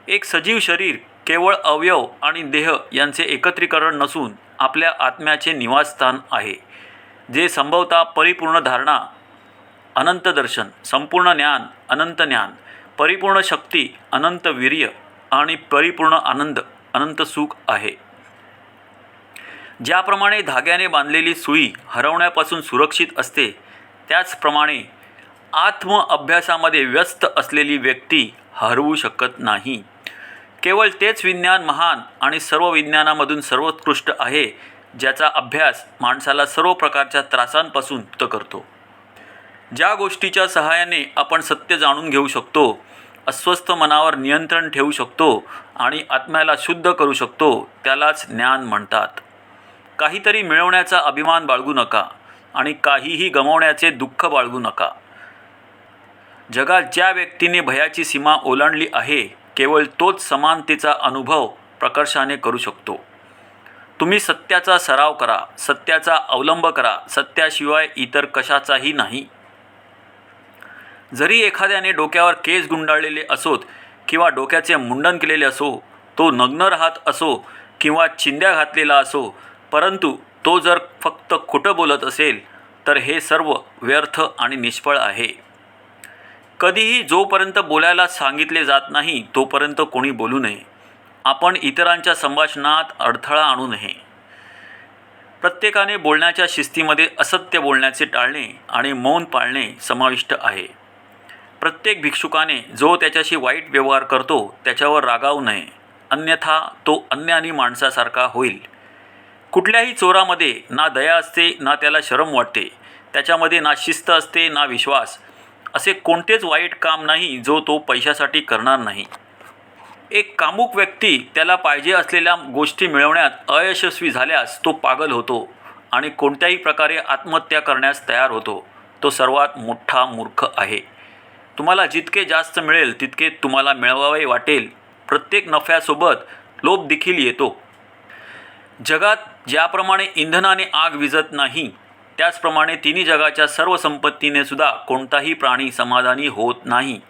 एक सजीव शरीर केवळ अवयव आणि देह यांचे एकत्रीकरण नसून आपल्या आत्म्याचे निवासस्थान आहे, जे संभवता परिपूर्ण धारणा, अनंत दर्शन, संपूर्ण ज्ञान, अनंत ज्ञान, परिपूर्ण शक्ती, अनंत वीर्य आणि परिपूर्ण आनंद, अनंत सुख आहे. ज्याप्रमाणे धाग्याने बांधलेली सुई हरवण्यापासून सुरक्षित असते, त्याचप्रमाणे आत्म अभ्यासामध्ये व्यस्त असलेली व्यक्ती हरवू शकत नाही. केवळ तेच विज्ञान महान आणि सर्व विज्ञानामधून सर्वोत्कृष्ट आहे, ज्याचा अभ्यास माणसाला सर्व प्रकारच्या त्रासांपासून मुक्त करतो. ज्या गोष्टीच्या सहाय्याने आपण सत्य जाणून घेऊ शकतो, अस्वस्थ मनावर नियंत्रण ठेवू शकतो आणि आत्म्याला शुद्ध करू शकतो, त्यालाच ज्ञान म्हणतात. काहीतरी मिळवण्याचा अभिमान बाळगू नका आणि काहीही गमावण्याचे दुःख बाळगू नका. जगात ज्या व्यक्तीने भयाची सीमा ओलांडली आहे, केवळ तोच समानतेचा अनुभव प्रकर्षाने करू शकतो. तुम्ही सत्याचा सराव करा, सत्याचा अवलंब करा, सत्याशिवाय इतर कशाचाही नाही. जरी एखाद्याने डोक्यावर केस गुंडाळलेले असोत किंवा डोक्याचे मुंडन केलेले असो, तो नग्न राहत असो किंवा चिंध्या घातलेला असो, परंतु तो जर फक्त खोटं बोलत असेल तर हे सर्व व्यर्थ आणि निष्फळ आहे. कधीही जोपर्यंत बोलायला सांगितले जात नाही तोपर्यंत कोणी बोलू नये. आपण इतरांच्या संभाषणात अडथळा आणू नये. प्रत्येकाने बोलण्याच्या शिस्तीमध्ये असत्य बोलण्याचे टाळणे आणि मौन पाळणे समाविष्ट आहे. प्रत्येक भिक्षुकाने जो त्याच्याशी वाईट व्यवहार करतो त्याच्यावर रागावू नये, अन्यथा तो अन्यानी माणसासारखा होईल. कुठल्याही चोरामध्ये ना दया असते ना त्याला शरम वाटते, त्याच्यामध्ये ना शिस्त असते ना विश्वास. असे कोणतेच वाईट काम नाही जो तो पैशासाठी करणार नाही. एक कामुक व्यक्ती त्याला पाहिजे असलेल्या गोष्टी मिळवण्यात अयशस्वी झाल्यास तो पागल होतो आणि कोणत्याही प्रकारे आत्महत्या करण्यास तयार होतो. तो सर्वात मोठा मूर्ख आहे. तुम्हाला जितके जास्त मिळेल तितके तुम्हाला मिळवावे वाटेल. प्रत्येक नफ्यासोबत लोभ देखील येतो. जगात ज्याप्रमाणे इंधनाने आग विझत नाही, त्याचप्रमाणे तिन्ही जगाच्या सर्व संपत्तीने सुद्धा कोणताही प्राणी समाधानी होत नाही.